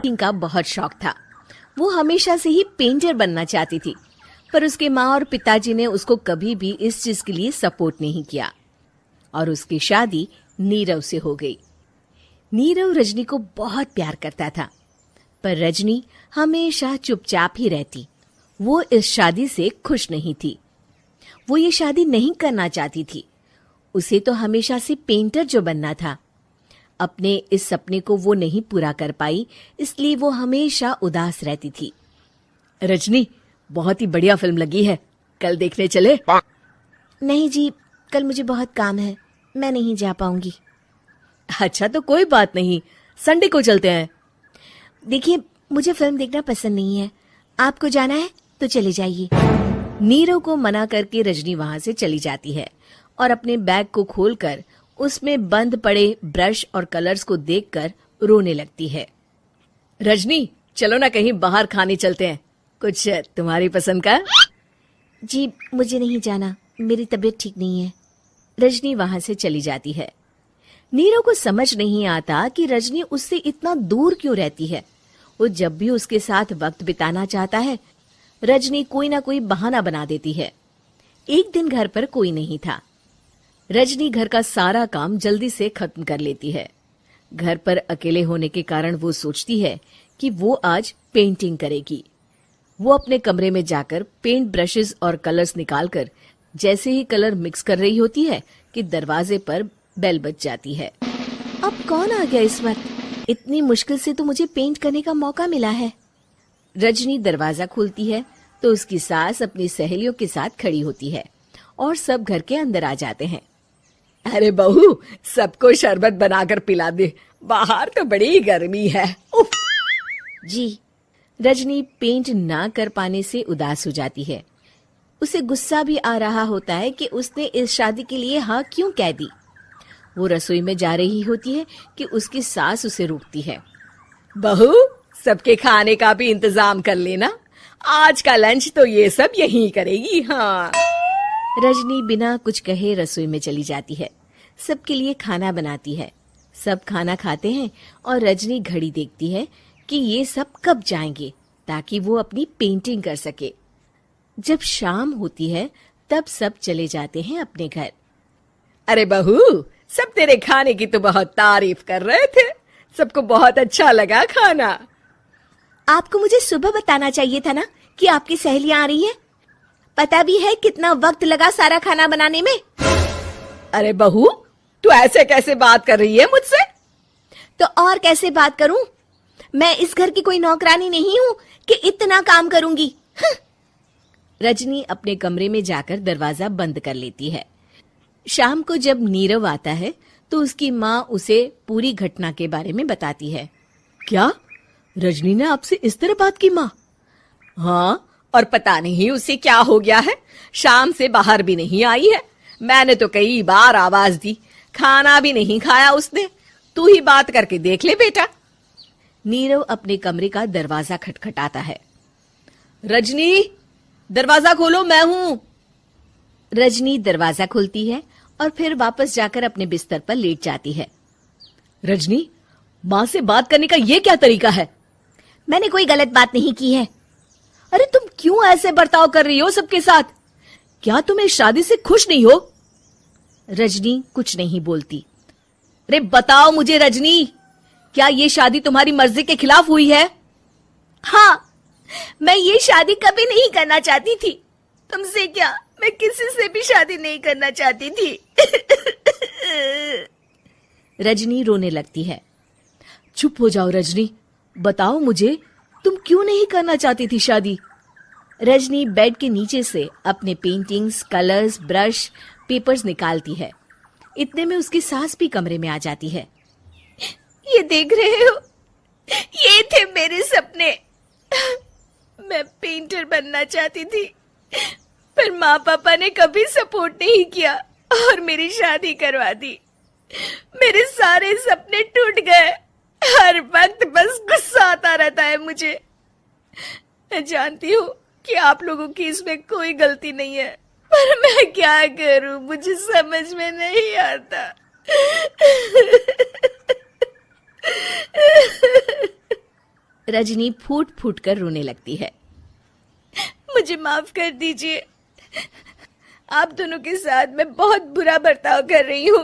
Painting का बहुत शौक था। वो हमेशा से ही पेंटर बनना चाहती थी, पर उसके माँ और पिताजी ने उसको कभी भी इस चीज के लिए सपोर्ट नहीं किया और उसकी शादी नीरव से हो गई। नीरव रजनी को बहुत प्यार करता था, पर रजनी हमेशा चुपचाप ही रहती। वो इस शादी से खुश नहीं थी। वो ये शादी नहीं करना चाहती थी। उसे तो हमेशा से पेंटर जो बनना था। अपने इस सपने को वो नहीं पूरा कर पाई, इसलिए वो हमेशा उदास रहती थी। रजनी, बहुत ही बढ़िया फिल्म लगी है, कल देखने चले? नहीं जी, कल मुझे बहुत काम है, मैं नहीं जा पाऊंगी। अच्छा तो कोई बात नहीं, संडे को चलते हैं। देखिए, मुझे फिल्म देखना पसंद नहीं है, आपको जाना है तो चले जाइए। नीरव को मना करके रजनी वहां से चली जाती है और अपने बैग को खोलकर उसमें बंद पड़े ब्रश और कलर्स को देखकर रोने लगती है। रजनी, चलो ना कहीं बाहर खाने चलते हैं, कुछ तुम्हारी पसंद का। जी, मुझे नहीं जाना, मेरी तबीयत ठीक नहीं है। रजनी वहां से चली जाती है। नीरव को समझ नहीं आता कि रजनी उससे इतना दूर क्यों रहती है। वो जब भी उसके साथ वक्त बिताना चाहता है, रजनी कोई ना कोई बहाना बना देती है। एक दिन घर पर कोई नहीं था। रजनी घर का सारा काम जल्दी से खत्म कर लेती है। घर पर अकेले होने के कारण वो सोचती है कि वो आज पेंटिंग करेगी। वो अपने कमरे में जाकर पेंट ब्रशेस और कलर्स निकालकर जैसे ही कलर मिक्स कर रही होती है कि दरवाजे पर बेल बज जाती है। अब कौन आ गया इस वक्त? इतनी मुश्किल से तो मुझे पेंट करने का मौका मिला है। रजनी दरवाजा खोलती है तो उसकी सास अपनी सहेलियों के साथ खड़ी होती है और सब घर के अंदर आ जाते हैं। अरे बहू, सबको शरबत बनाकर पिला दे, बाहर तो बड़ी गर्मी है। उफ। जी। रजनी पेंट ना कर पाने से उदास हो जाती है। उसे गुस्सा भी आ रहा होता है कि उसने इस शादी के लिए हाँ क्यों कह दी। वो रसोई में जा रही होती है कि उसकी सास उसे रोकती है। बहू, सबके खाने का भी इंतजाम कर लेना, आज का लंच तो ये सब यहीं करेगी। हाँ। रजनी बिना कुछ कहे रसोई में चली जाती है। सबके लिए खाना बनाती है। सब खाना खाते हैं और रजनी घड़ी देखती है कि ये सब कब जाएंगे ताकि वो अपनी पेंटिंग कर सके। जब शाम होती है तब सब चले जाते हैं अपने घर। अरे बहू, सब तेरे खाने की तो बहुत तारीफ कर रहे थे, सबको बहुत अच्छा लगा खाना। आपको मुझे सुबह बताना चाहिए था ना कि आपकी सहेलियां आ रही हैं। पता भी है कितना वक्त लगा सारा खाना बनाने में। अरे बहू, तू ऐसे कैसे बात कर रही है मुझसे? तो और कैसे बात करूं? मैं इस घर की कोई नौकरानी नहीं हूं कि इतना काम करूंगी। रजनी अपने कमरे में जाकर दरवाजा बंद कर लेती है। शाम को जब नीरव आता है तो उसकी माँ उसे पूरी घटना के बारे में बताती है। क्या रजनी ने आपसे इस तरह बात की माँ? हाँ, और पता नहीं उसे क्या हो गया है, शाम से बाहर भी नहीं आई है। मैंने तो कई बार आवाज दी, खाना भी नहीं खाया उसने। तू ही बात करके देख ले बेटा। नीरव अपने कमरे का दरवाजा खटखटाता है। रजनी, दरवाजा खोलो, मैं हूं। रजनी दरवाजा खोलती है और फिर वापस जाकर अपने बिस्तर पर लेट जाती है। रजनी, माँ से बात करने का ये क्या तरीका है? मैंने कोई गलत बात नहीं की है। अरे तुम क्यों ऐसे बर्ताव कर रही हो सबके साथ? क्या तुम इस शादी से खुश नहीं हो? रजनी कुछ नहीं बोलती। अरे बताओ मुझे रजनी, क्या ये शादी तुम्हारी मर्जी के खिलाफ हुई है? हाँ, मैं ये शादी कभी नहीं करना चाहती थी। तुमसे क्या, मैं किसी से भी शादी नहीं करना चाहती थी। रजनी रोने लगती है। चुप हो जाओ रजनी, बताओ मुझे, तुम क्यों नहीं करना चाहती थी शादी? रजनी बेड के नीचे से अपने पेंटिंग्स, कलर्स, ब्रश, पेपर्स निकालती है। इतने में उसकी सास भी कमरे में आ जाती है। ये देख रहे हो, ये थे मेरे सपने। मैं पेंटर बनना चाहती थी, पर माँ पापा ने कभी सपोर्ट नहीं किया और मेरी शादी करवा दी। मेरे सारे सपने टूट गए। हर वक्त बस गुस्सा आता रहता है मुझे। मैं जानती हूँ कि आप लोगों की इसमें कोई गलती नहीं है, पर मैं क्या करूं, मुझे समझ में नहीं आता। रजनी फूट फूट कर रोने लगती है। मुझे माफ कर दीजिए, आप दोनों के साथ मैं बहुत बुरा बर्ताव कर रही हूँ।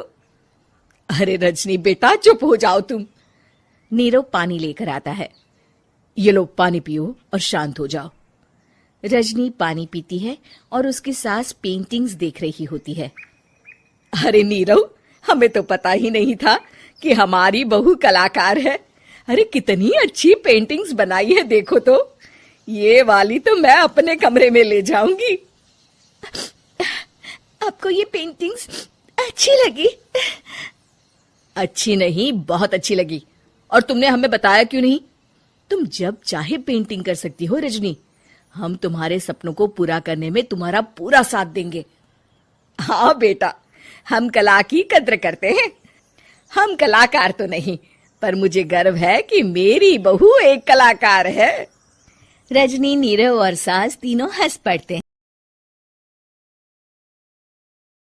अरे रजनी बेटा, चुप हो जाओ तुम। नीरव पानी लेकर आता है। ये लो पानी पियो और शांत हो जाओ। रजनी पानी पीती है और उसकी सास पेंटिंग्स देख रही होती है। अरे नीरव, हमें तो पता ही नहीं था कि हमारी बहू कलाकार है। अरे कितनी अच्छी पेंटिंग्स बनाई है, देखो तो। ये वाली तो मैं अपने कमरे में ले जाऊंगी। आपको ये पेंटिंग्स अच्छी लगी? अच्छी नहीं, बहुत अच्छी लगी। और तुमने हमें बताया क्यों नहीं? तुम जब चाहे पेंटिंग कर सकती हो रजनी। हम तुम्हारे सपनों को पूरा करने में तुम्हारा पूरा साथ देंगे। हाँ बेटा, हम कला की कद्र करते हैं। हम कलाकार तो नहीं, पर मुझे गर्व है कि मेरी बहू एक कलाकार है। रजनी, नीरव और सास तीनों हंस पड़ते हैं।